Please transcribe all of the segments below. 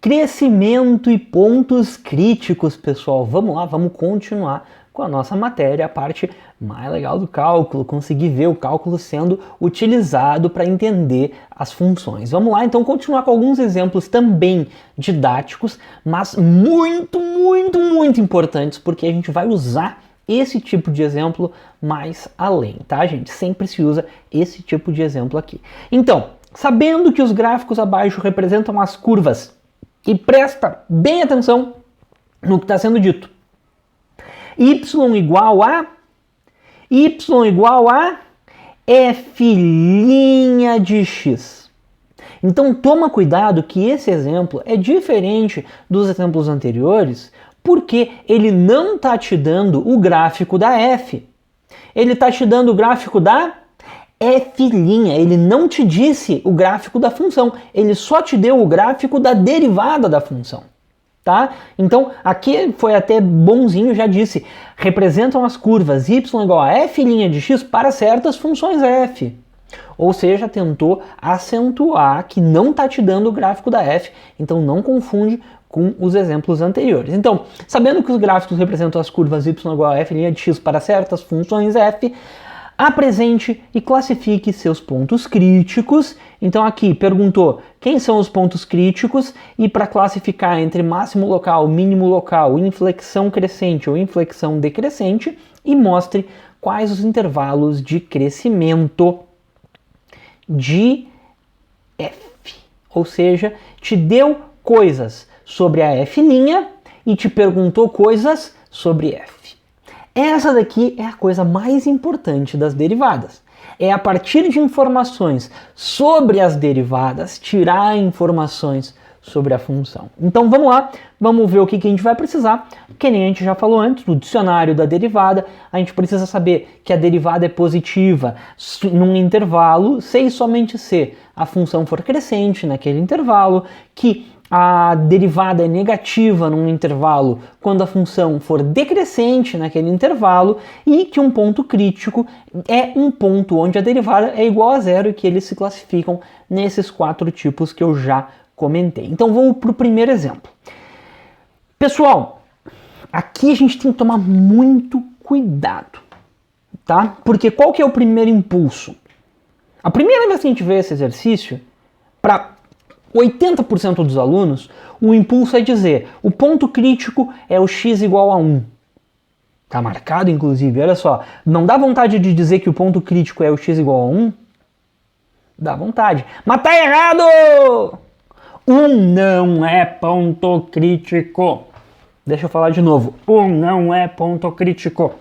Crescimento e pontos críticos, pessoal. Vamos lá, vamos continuar com a nossa matéria, a parte mais legal do cálculo, conseguir ver o cálculo sendo utilizado para entender as funções. Vamos lá, então, continuar com alguns exemplos também didáticos, mas muito importantes, porque a gente vai usar esse tipo de exemplo mais além, tá, gente? Sempre se usa esse tipo de exemplo aqui. Então, sabendo que os gráficos abaixo representam as curvas, e presta bem atenção no que está sendo dito. Y igual a f' de x. Então toma cuidado que esse exemplo é diferente dos exemplos anteriores, porque ele não está te dando o gráfico da f. Ele está te dando o gráfico da f', ele não te disse o gráfico da função, ele só te deu o gráfico da derivada da função, tá? Então, aqui foi até bonzinho, já disse, representam as curvas y igual a f' de x para certas funções f. Ou seja, tentou acentuar que não está te dando o gráfico da f, então não confunde com os exemplos anteriores. Então, sabendo que os gráficos representam as curvas y igual a f' de x para certas funções f, apresente e classifique seus pontos críticos. Então aqui perguntou quem são os pontos críticos e para classificar entre máximo local, mínimo local, inflexão crescente ou inflexão decrescente, e mostre quais os intervalos de crescimento de f. Ou seja, te deu coisas sobre a f' e te perguntou coisas sobre f. Essa daqui é a coisa mais importante das derivadas. É a partir de informações sobre as derivadas, tirar informações sobre a função. Então vamos lá, vamos ver o que a gente vai precisar. Que nem a gente já falou antes, no dicionário da derivada, a gente precisa saber que a derivada é positiva num intervalo, se e somente se a função for crescente naquele intervalo, que a derivada é negativa num intervalo quando a função for decrescente naquele intervalo, e que um ponto crítico é um ponto onde a derivada é igual a zero e que eles se classificam nesses 4 tipos que eu já comentei. Então vamos para o primeiro exemplo. Pessoal, aqui a gente tem que tomar muito cuidado, tá? Porque qual que é o primeiro impulso? A primeira vez que a gente vê esse exercício, para 80% dos alunos, o impulso é dizer o ponto crítico é o x igual a 1. Tá marcado, inclusive, olha só. Não dá vontade de dizer que o ponto crítico é o x igual a 1? Dá vontade. Mas tá errado! 1 não é ponto crítico. Deixa eu falar de novo. 1 não é ponto crítico.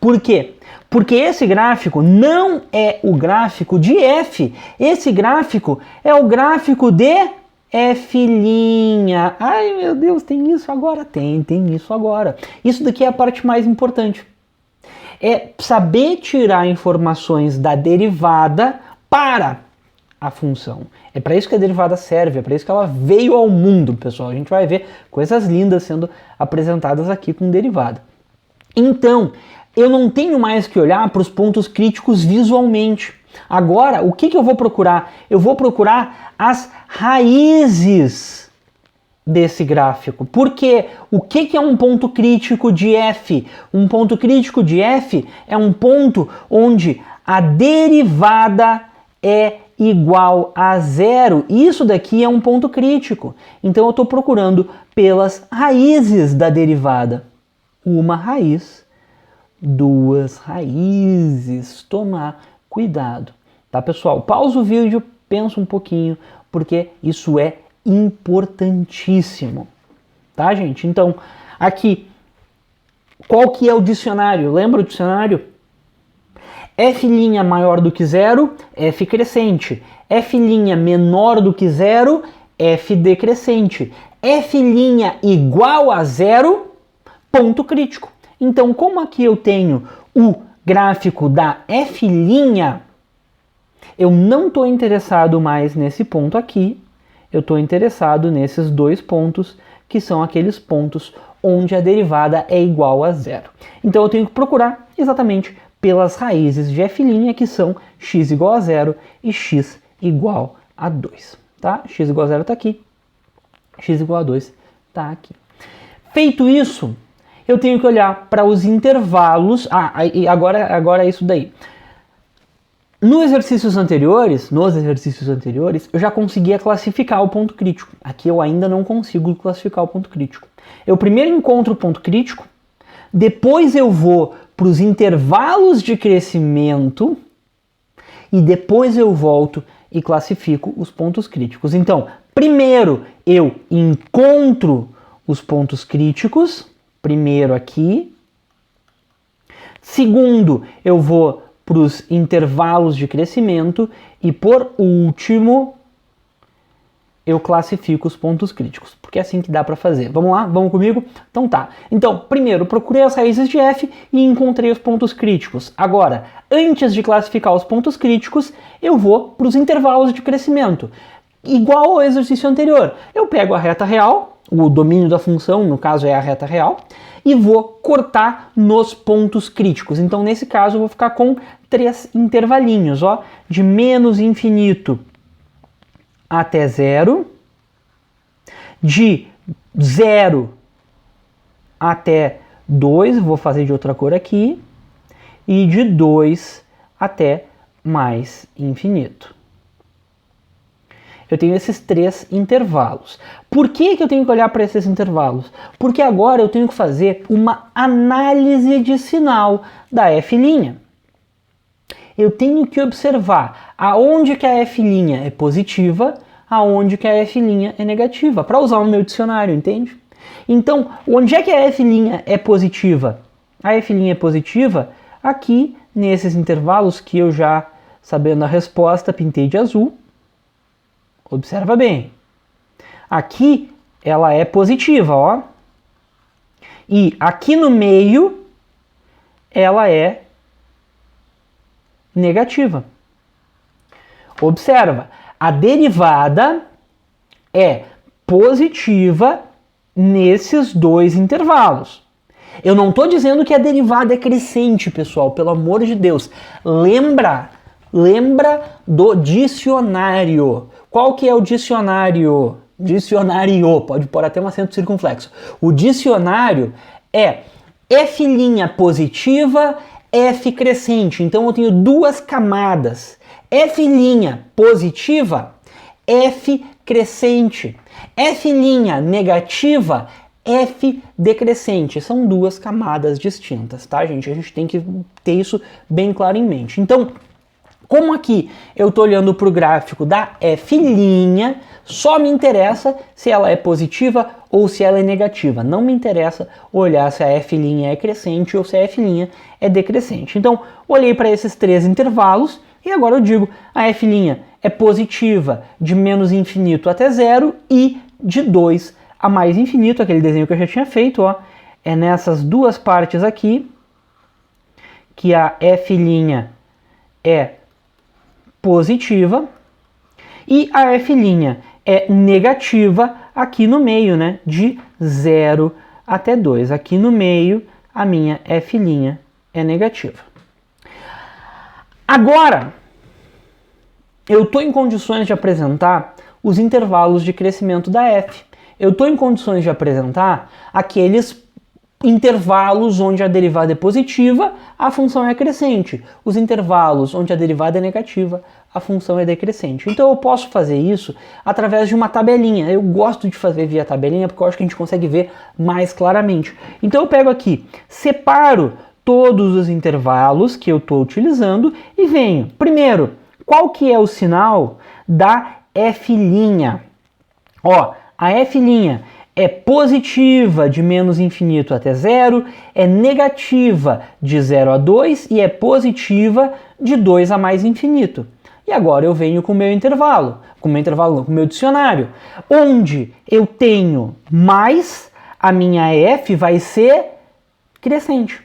Por quê? Porque esse gráfico não é o gráfico de f. Esse gráfico é o gráfico de f'. Ai, meu Deus, tem isso agora? Tem isso agora. Isso daqui é a parte mais importante. É saber tirar informações da derivada para a função. É para isso que a derivada serve, é para isso que ela veio ao mundo, pessoal. A gente vai ver coisas lindas sendo apresentadas aqui com derivada. Então, eu não tenho mais que olhar para os pontos críticos visualmente. Agora, o que eu vou procurar? Eu vou procurar as raízes desse gráfico. Porque o que é um ponto crítico de f? Um ponto crítico de f é um ponto onde a derivada é igual a zero. Isso daqui é um ponto crítico. Então eu estou procurando pelas raízes da derivada. Uma raiz, 2 raízes. Tomar cuidado, tá, pessoal? Pausa o vídeo, pensa um pouquinho, porque isso é importantíssimo, tá, gente? Então, aqui, qual que é o dicionário? Lembra o dicionário? F' maior do que zero, f crescente. F' menor do que zero, f decrescente. F' igual a zero, ponto crítico. Então, como aqui eu tenho o gráfico da f', eu não estou interessado mais nesse ponto aqui, eu estou interessado nesses 2 pontos, que são aqueles pontos onde a derivada é igual a zero. Então eu tenho que procurar exatamente pelas raízes de f', que são x igual a zero e x igual a 2. Tá? X igual a zero está aqui, x igual a 2 está aqui. Feito isso, eu tenho que olhar para os intervalos. E agora é isso daí. Nos exercícios anteriores, eu já conseguia classificar o ponto crítico. Aqui eu ainda não consigo classificar o ponto crítico. Eu primeiro encontro o ponto crítico, depois eu vou para os intervalos de crescimento e depois eu volto e classifico os pontos críticos. Então, primeiro eu encontro os pontos críticos, primeiro aqui. Segundo, eu vou para os intervalos de crescimento e, por último, eu classifico os pontos críticos, porque é assim que dá para fazer. Vamos lá? Vamos comigo? Então tá. Então, primeiro, procurei as raízes de f e encontrei os pontos críticos. Agora, antes de classificar os pontos críticos, eu vou para os intervalos de crescimento. Igual ao exercício anterior, eu pego a reta real, o domínio da função, no caso é a reta real, e vou cortar nos pontos críticos. Então, nesse caso, eu vou ficar com 3 intervalinhos, ó, de menos infinito até 0, de 0 até 2, vou fazer de outra cor aqui, e de 2 até mais infinito. Eu tenho esses 3 intervalos. Por que eu tenho que olhar para esses intervalos? Porque agora eu tenho que fazer uma análise de sinal da f'. Eu tenho que observar aonde que a f' é positiva, aonde que a f' é negativa, para usar no meu dicionário, entende? Então, onde é que a f' é positiva? A f' é positiva aqui, nesses intervalos que eu já, sabendo a resposta, pintei de azul. Observa bem. Aqui ela é positiva, ó. E aqui no meio ela é negativa. Observa, a derivada é positiva nesses 2 intervalos. Eu não estou dizendo que a derivada é crescente, pessoal, pelo amor de Deus. Lembra do dicionário. Qual que é o dicionário? Dicionário, pode pôr até um acento circunflexo. O dicionário é f' positiva, f crescente. Então eu tenho 2 camadas. F' positiva, f crescente. F' negativa, f decrescente. São 2 camadas distintas, tá, gente? A gente tem que ter isso bem claro em mente. Então, como aqui eu estou olhando para o gráfico da f', só me interessa se ela é positiva ou se ela é negativa. Não me interessa olhar se a f' é crescente ou se a f' é decrescente. Então, olhei para esses 3 intervalos e agora eu digo a f' é positiva de menos infinito até 0 e de 2 a mais infinito, aquele desenho que eu já tinha feito, ó. É nessas 2 partes aqui que a f' é positiva e a f' é negativa aqui no meio, né, de 0 até 2. Aqui no meio a minha f' é negativa. Agora, eu estou em condições de apresentar os intervalos de crescimento da f. Eu estou em condições de apresentar aqueles intervalos onde a derivada é positiva, a função é crescente. Os intervalos onde a derivada é negativa, a função é decrescente. Então eu posso fazer isso através de uma tabelinha. Eu gosto de fazer via tabelinha porque eu acho que a gente consegue ver mais claramente. Então eu pego aqui, separo todos os intervalos que eu estou utilizando e venho. Primeiro, qual que é o sinal da f'? Ó, a f' é positiva de menos infinito até 0, é negativa de 0 a 2 e é positiva de 2 a mais infinito. E agora eu venho com o meu intervalo, com o meu dicionário, onde eu tenho mais, a minha f vai ser crescente.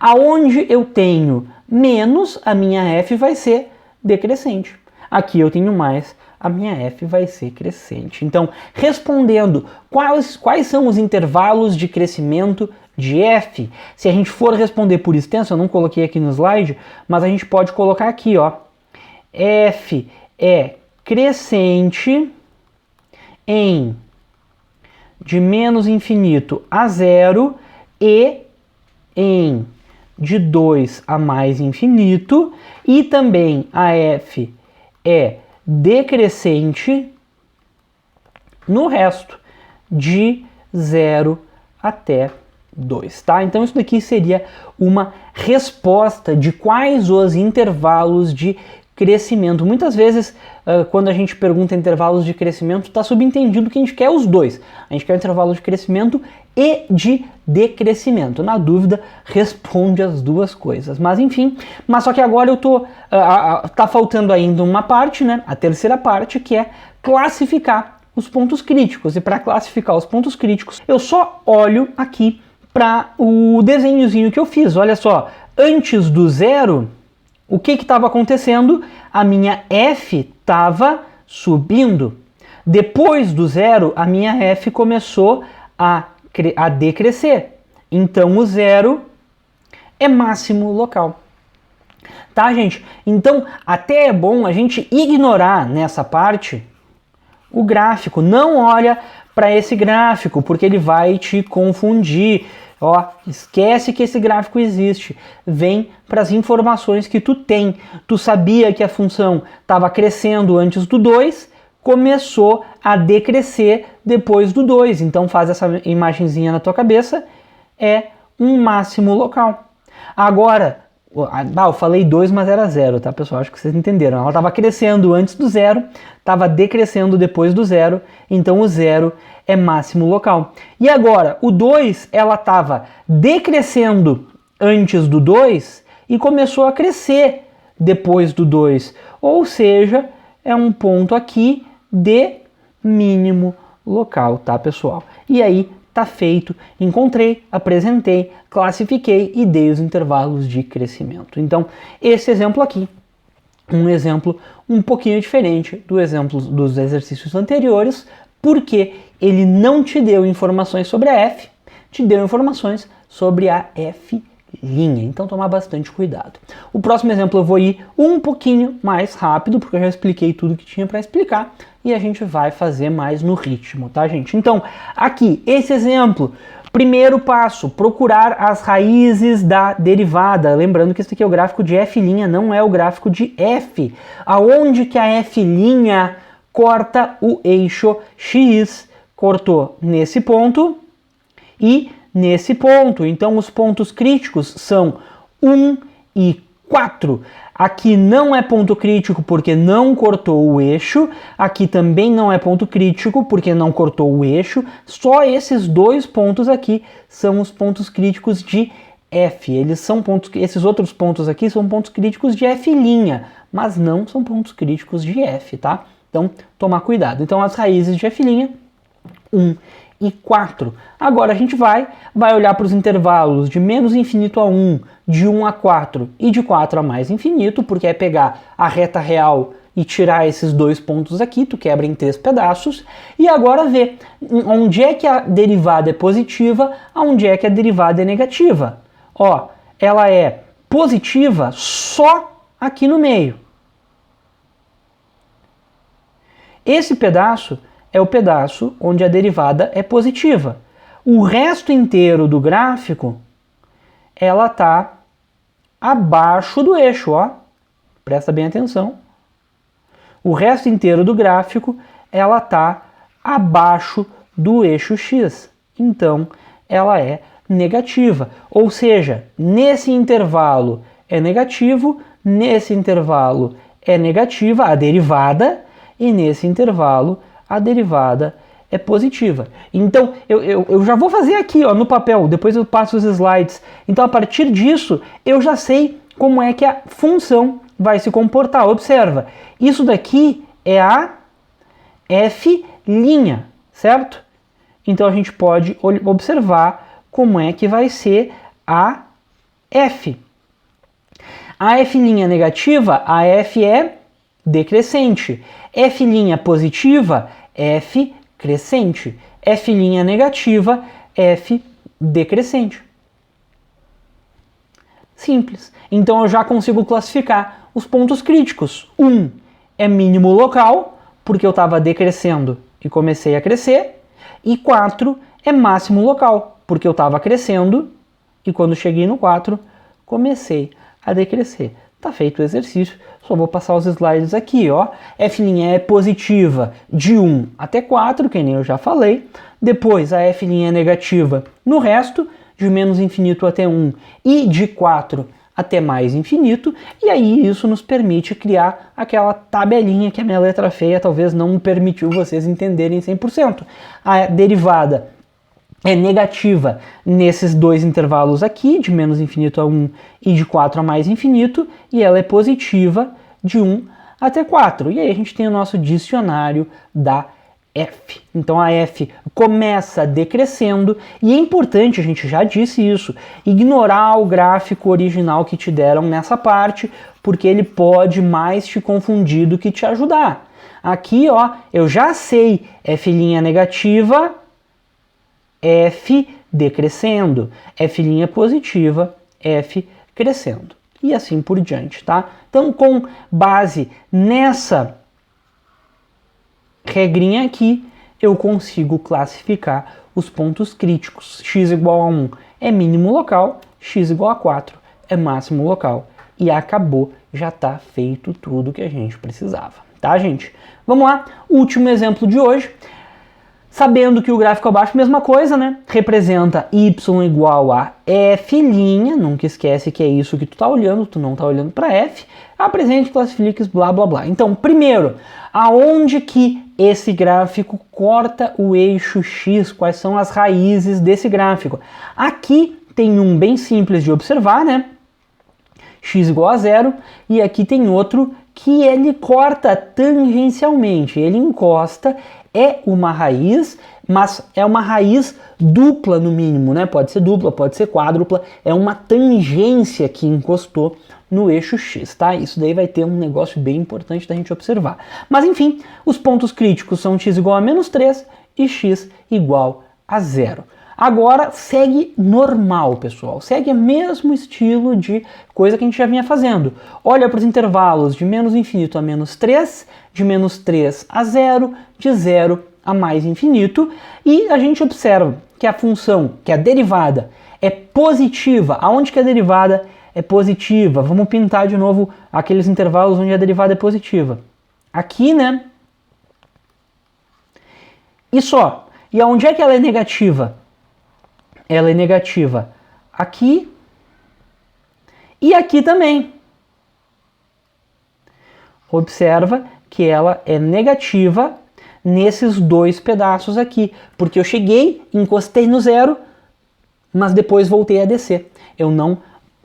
Aonde eu tenho menos, a minha f vai ser decrescente. Aqui eu tenho mais, a minha f vai ser crescente. Então, respondendo quais são os intervalos de crescimento de f, se a gente for responder por extenso, eu não coloquei aqui no slide, mas a gente pode colocar aqui, ó. F é crescente em de menos infinito a zero e em de 2 a mais infinito, e também a f é decrescente no resto de 0 até 2, tá? Então isso daqui seria uma resposta de quais os intervalos de crescimento. Muitas vezes, quando a gente pergunta intervalos de crescimento, está subentendido que a gente quer os dois. A gente quer o intervalo de crescimento e de decrescimento. Na dúvida, responde as duas coisas. Mas enfim, só que agora eu tá faltando ainda uma parte, né? A terceira parte, que é classificar os pontos críticos. E para classificar os pontos críticos, eu só olho aqui para o desenhozinho que eu fiz. Olha só, antes do zero, o que estava acontecendo? A minha f estava subindo. Depois do zero, a minha f começou a decrescer. Então o zero é máximo local. Tá, gente? Então até é bom a gente ignorar nessa parte o gráfico. Não olha para esse gráfico, porque ele vai te confundir. Ó, esquece que esse gráfico existe. Vem para as informações que tu tem. Tu sabia que a função estava crescendo antes do 2, começou a decrescer depois do 2. Então faz essa imagenzinha na tua cabeça. É um máximo local. Agora, eu falei 2, mas era 0, tá, pessoal? Acho que vocês entenderam. Ela estava crescendo antes do 0, estava decrescendo depois do 0, então o 0 é máximo local. E agora, o 2, ela estava decrescendo antes do 2 e começou a crescer depois do 2. Ou seja, é um ponto aqui de mínimo local, tá, pessoal? E aí, tá feito, encontrei, apresentei, classifiquei e dei os intervalos de crescimento. Então, esse exemplo aqui, um exemplo um pouquinho diferente do exemplo dos exercícios anteriores, porque ele não te deu informações sobre a f, te deu informações sobre a f'. Então tomar bastante cuidado. O próximo exemplo eu vou ir um pouquinho mais rápido, porque eu já expliquei tudo que tinha para explicar, e a gente vai fazer mais no ritmo, tá, gente? Então, aqui, esse exemplo, primeiro passo, procurar as raízes da derivada. Lembrando que esse aqui é o gráfico de f', não é o gráfico de f. Aonde que a f' corta o eixo x? Cortou nesse ponto e nesse ponto. Então os pontos críticos são 1 e 4. Aqui não é ponto crítico porque não cortou o eixo. Aqui também não é ponto crítico porque não cortou o eixo. Só esses dois pontos aqui são os pontos críticos de f. Esses outros pontos aqui são pontos críticos de f', mas não são pontos críticos de f, tá? Então, tomar cuidado. Então, as raízes de f', 1 e 4. Agora a gente vai olhar para os intervalos de menos infinito a 1, de 1 a 4 e de 4 a mais infinito, porque é pegar a reta real e tirar esses dois pontos aqui, tu quebra em 3 pedaços, e agora ver onde é que a derivada é positiva, onde é que a derivada é negativa. Ó, ela é positiva só aqui no meio. Esse pedaço é o pedaço onde a derivada é positiva. O resto inteiro do gráfico, ela está abaixo do eixo, ó. Presta bem atenção. O resto inteiro do gráfico, ela está abaixo do eixo x. Então, ela é negativa. Ou seja, nesse intervalo é negativo, nesse intervalo é negativa a derivada, e nesse intervalo a derivada é positiva. Então, eu já vou fazer aqui, ó, no papel, depois eu passo os slides. Então, a partir disso, eu já sei como é que a função vai se comportar. Observa, isso daqui é a f', certo? Então, a gente pode observar como é que vai ser a f. A f' negativa, a f é decrescente. F' positiva, f crescente. F' negativa, f decrescente. Simples. Então eu já consigo classificar os pontos críticos. 1 é mínimo local, porque eu estava decrescendo e comecei a crescer. E 4 é máximo local, porque eu estava crescendo e quando cheguei no 4, comecei a decrescer. Tá feito o exercício, só vou passar os slides aqui, ó. F' é positiva de 1 até 4, que nem eu já falei. Depois a F' é negativa no resto, de menos infinito até 1 e de 4 até mais infinito. E aí isso nos permite criar aquela tabelinha que a minha letra feia talvez não permitiu vocês entenderem 100%. A derivada é negativa nesses dois intervalos aqui, de menos infinito a 1 e de 4 a mais infinito, e ela é positiva de 1 até 4. E aí a gente tem o nosso dicionário da F. Então a F começa decrescendo, e é importante, a gente já disse isso, ignorar o gráfico original que te deram nessa parte, porque ele pode mais te confundir do que te ajudar. Aqui, ó, eu já sei F' negativa, F decrescendo, F' positiva, F crescendo, e assim por diante, tá? Então, com base nessa regrinha aqui, eu consigo classificar os pontos críticos. X igual a 1 é mínimo local, x igual a 4 é máximo local, e acabou, já está feito tudo que a gente precisava, tá, gente? Vamos lá, último exemplo de hoje. Sabendo que o gráfico abaixo, mesma coisa, né? Representa y igual a f', nunca esquece que é isso que tu tá olhando, tu não tá olhando para f, apresente, classifique, blá blá blá. Então, primeiro, aonde que esse gráfico corta o eixo x? Quais são as raízes desse gráfico? Aqui tem um bem simples de observar, né? X igual a 0, e aqui tem outro que ele corta tangencialmente, ele encosta. É uma raiz, mas é uma raiz dupla no mínimo, né? Pode ser dupla, pode ser quádrupla, é uma tangência que encostou no eixo x, tá? Isso daí vai ter um negócio bem importante da gente observar. Mas enfim, os pontos críticos são x igual a menos 3 e x igual a 0. Agora segue normal, pessoal, segue o mesmo estilo de coisa que a gente já vinha fazendo. Olha para os intervalos de menos infinito a menos 3, de menos 3 a 0, de 0 a mais infinito, e a gente observa que a função, que a derivada é positiva. Aonde que a derivada é positiva? Vamos pintar de novo aqueles intervalos onde a derivada é positiva. Aqui, né? E só. E aonde é que ela é negativa? Ela é negativa aqui e aqui também. Observa que ela é negativa nesses dois pedaços aqui, porque eu cheguei, encostei no 0, mas depois voltei a descer. Eu não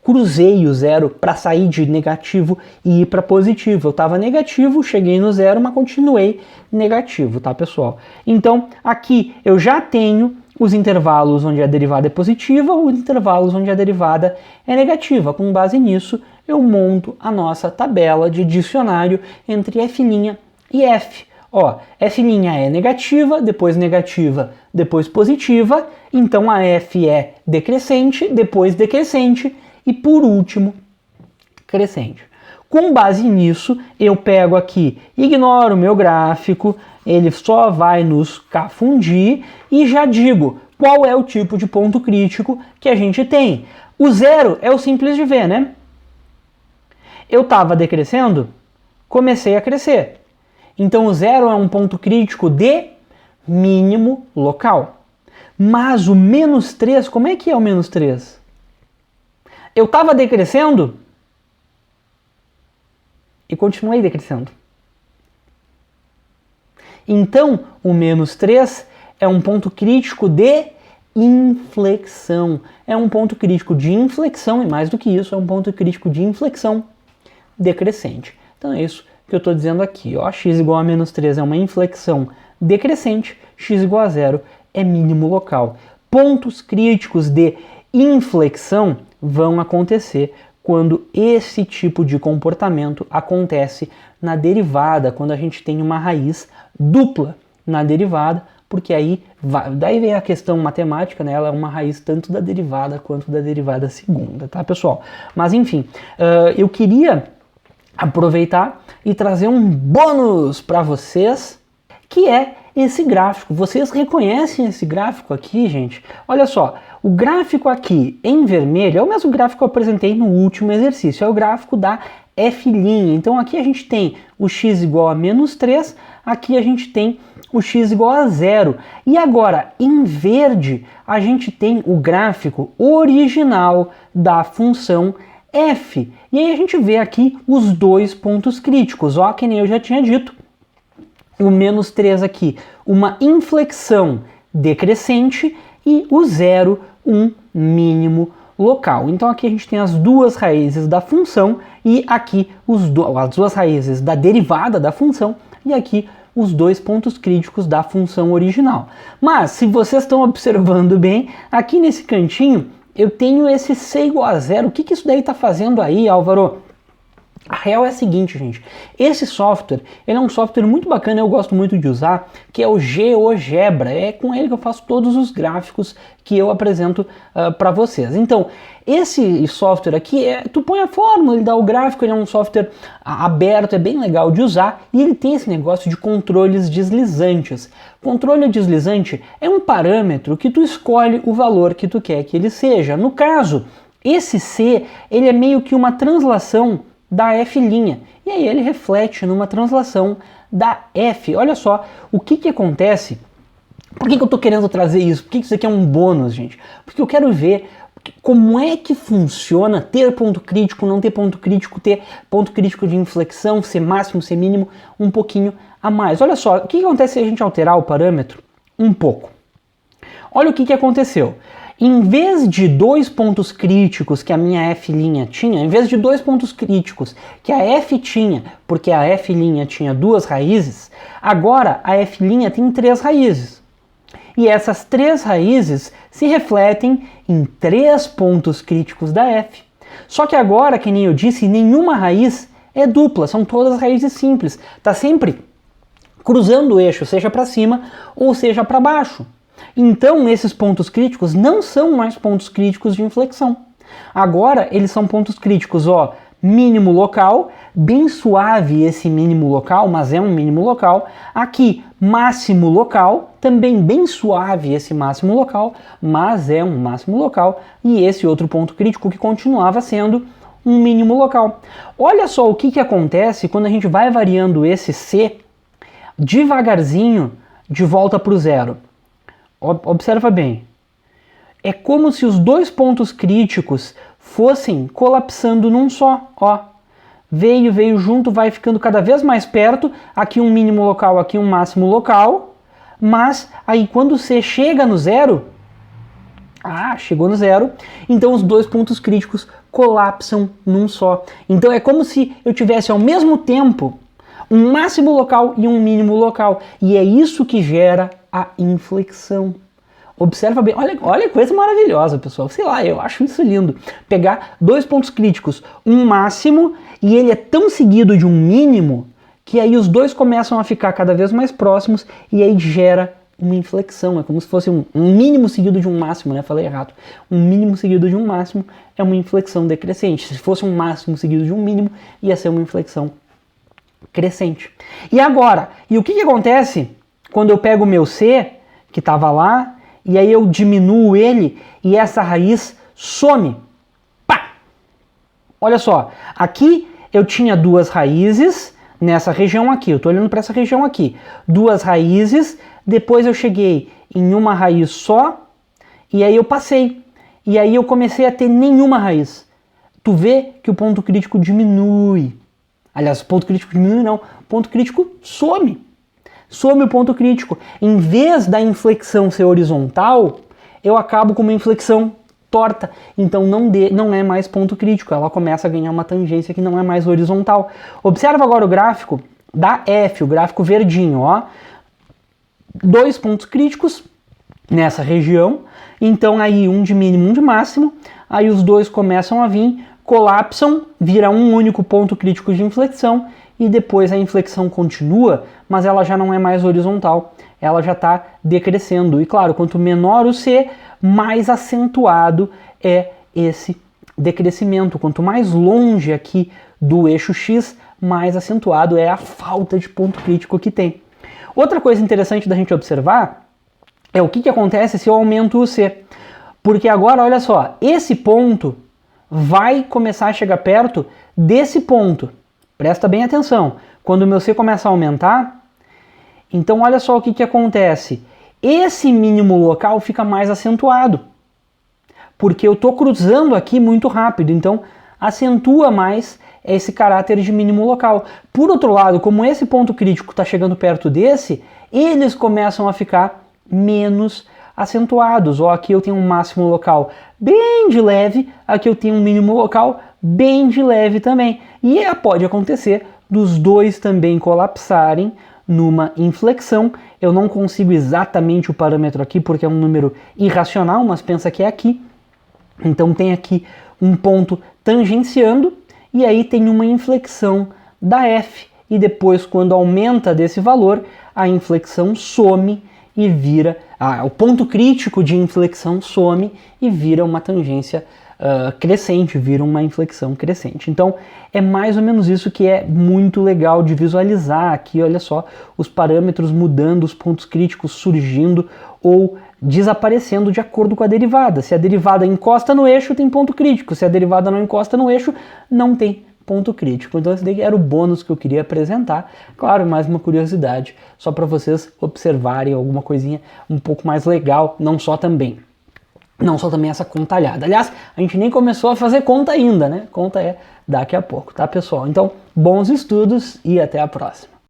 cruzei o 0 para sair de negativo e ir para positivo. Eu estava negativo, cheguei no 0, mas continuei negativo, tá, pessoal? Então, aqui eu já tenho os intervalos onde a derivada é positiva, os intervalos onde a derivada é negativa. Com base nisso, eu monto a nossa tabela de dicionário entre F' e F. Ó, F' é negativa, depois positiva, então a F é decrescente, depois decrescente e por último crescente. Com base nisso, eu pego aqui, ignoro o meu gráfico, ele só vai nos confundir e já digo qual é o tipo de ponto crítico que a gente tem. O 0 é o simples de ver, né? Eu estava decrescendo, comecei a crescer. Então o 0 é um ponto crítico de mínimo local. Mas o menos 3, como é que é o menos 3? Eu estava decrescendo e continuei decrescendo. Então, o menos 3 é um ponto crítico de inflexão. É um ponto crítico de inflexão, e mais do que isso, é um ponto crítico de inflexão decrescente. Então é isso que eu estou dizendo aqui. Ó, x igual a menos 3 é uma inflexão decrescente, x igual a 0 é mínimo local. Pontos críticos de inflexão vão acontecer quando esse tipo de comportamento acontece na derivada, quando a gente tem uma raiz dupla na derivada, porque aí daí vem a questão matemática, né? Ela é uma raiz tanto da derivada quanto da derivada segunda, tá, pessoal? Mas enfim, eu queria aproveitar e trazer um bônus para vocês, que é esse gráfico. Vocês reconhecem esse gráfico aqui, gente? Olha só, o gráfico aqui em vermelho é o mesmo gráfico que eu apresentei no último exercício, é o gráfico da F'. Então aqui a gente tem o x igual a menos 3, aqui a gente tem o x igual a 0. E agora, em verde, a gente tem o gráfico original da função f. E aí a gente vê aqui os dois pontos críticos, ó, que nem eu já tinha dito. O menos 3 aqui, uma inflexão decrescente, e o 0, um mínimo local. Então aqui a gente tem as duas raízes da função, e aqui as duas raízes da derivada da função, e aqui os dois pontos críticos da função original. Mas, se vocês estão observando bem, aqui nesse cantinho eu tenho esse c igual a 0. O que isso daí está fazendo aí, Álvaro? A real é a seguinte, gente, esse software, ele é um software muito bacana, eu gosto muito de usar, que é o GeoGebra, é com ele que eu faço todos os gráficos que eu apresento para vocês. Então, esse software aqui, tu põe a fórmula, ele dá o gráfico, ele é um software aberto, é bem legal de usar, e ele tem esse negócio de controles deslizantes. Controle deslizante é um parâmetro que tu escolhe o valor que tu quer que ele seja. No caso, esse C, ele é meio que uma translação da F', e aí ele reflete numa translação da F. Olha só, o que acontece, por que eu estou querendo trazer isso, por que isso aqui é um bônus, gente? Porque eu quero ver como é que funciona ter ponto crítico, não ter ponto crítico, ter ponto crítico de inflexão, ser máximo, ser mínimo, um pouquinho a mais. Olha só, o que acontece se a gente alterar o parâmetro um pouco? Olha o que aconteceu. Em vez de dois pontos críticos que a minha F' tinha, em vez de dois pontos críticos que a F tinha, porque a F' tinha duas raízes, agora a F' tem três raízes. E essas três raízes se refletem em três pontos críticos da F. Só que agora, que nem eu disse, nenhuma raiz é dupla, são todas raízes simples. Está sempre cruzando o eixo, seja para cima ou seja para baixo. Então, esses pontos críticos não são mais pontos críticos de inflexão. Agora, eles são pontos críticos, ó, mínimo local, bem suave esse mínimo local, mas é um mínimo local. Aqui, máximo local, também bem suave esse máximo local, mas é um máximo local. E esse outro ponto crítico que continuava sendo um mínimo local. Olha só o que acontece quando a gente vai variando esse C devagarzinho de volta para o zero. Observa bem, é como se os dois pontos críticos fossem colapsando num só, ó. Veio junto, vai ficando cada vez mais perto, aqui um mínimo local, aqui um máximo local, mas aí quando você chega no zero, chegou no zero, então os dois pontos críticos colapsam num só. Então é como se eu tivesse ao mesmo tempo um máximo local e um mínimo local, e é isso que gera a inflexão. Observa bem, olha que coisa maravilhosa, pessoal. Sei lá, eu acho isso lindo. Pegar dois pontos críticos, um máximo, e ele é tão seguido de um mínimo, que aí os dois começam a ficar cada vez mais próximos, e aí gera uma inflexão. É como se fosse um mínimo seguido de um máximo, né? Falei errado. Um mínimo seguido de um máximo é uma inflexão decrescente. Se fosse um máximo seguido de um mínimo, ia ser uma inflexão crescente. E agora, o que acontece quando eu pego o meu C, que estava lá, e aí eu diminuo ele, e essa raiz some? Pá! Olha só, aqui eu tinha duas raízes, nessa região aqui, eu estou olhando para essa região aqui, duas raízes, depois eu cheguei em uma raiz só, e aí eu passei, e aí eu comecei a ter nenhuma raiz. Tu vê que o ponto crítico diminui. Aliás, o ponto crítico diminui não, o ponto crítico some. Some o ponto crítico. Em vez da inflexão ser horizontal, eu acabo com uma inflexão torta. Então não é mais ponto crítico. Ela começa a ganhar uma tangência que não é mais horizontal. Observa agora o gráfico da F, o gráfico verdinho, ó. Dois pontos críticos nessa região. Então aí um de mínimo, um de máximo. Aí os dois começam a vir, colapsam, vira um único ponto crítico de inflexão. E depois a inflexão continua, mas ela já não é mais horizontal, ela já está decrescendo. E claro, quanto menor o C, mais acentuado é esse decrescimento. Quanto mais longe aqui do eixo X, mais acentuado é a falta de ponto crítico que tem. Outra coisa interessante da gente observar é o que acontece se eu aumento o C. Porque agora, olha só, esse ponto vai começar a chegar perto desse ponto. Presta bem atenção. Quando o meu C começa a aumentar, então olha só o que acontece. Esse mínimo local fica mais acentuado. Porque eu estou cruzando aqui muito rápido, então acentua mais esse caráter de mínimo local. Por outro lado, como esse ponto crítico está chegando perto desse, eles começam a ficar menos acentuados. Ó, aqui eu tenho um máximo local bem de leve, aqui eu tenho um mínimo local bem de leve também. E pode acontecer dos dois também colapsarem numa inflexão. Eu não consigo exatamente o parâmetro aqui porque é um número irracional, mas pensa que é aqui. Então tem aqui um ponto tangenciando e aí tem uma inflexão da F. E depois, quando aumenta desse valor, a inflexão some e vira... o ponto crítico de inflexão some e vira uma tangência crescente, vira uma inflexão crescente. Então é mais ou menos isso que é muito legal de visualizar aqui, olha só, os parâmetros mudando, os pontos críticos surgindo ou desaparecendo de acordo com a derivada. Se a derivada encosta no eixo, tem ponto crítico. Se a derivada não encosta no eixo, não tem ponto crítico. Então esse daí era o bônus que eu queria apresentar. Claro, mais uma curiosidade, só para vocês observarem alguma coisinha um pouco mais legal, não só também essa contalhada. Aliás, a gente nem começou a fazer conta ainda, né? Conta é daqui a pouco, tá, pessoal? Então, bons estudos e até a próxima.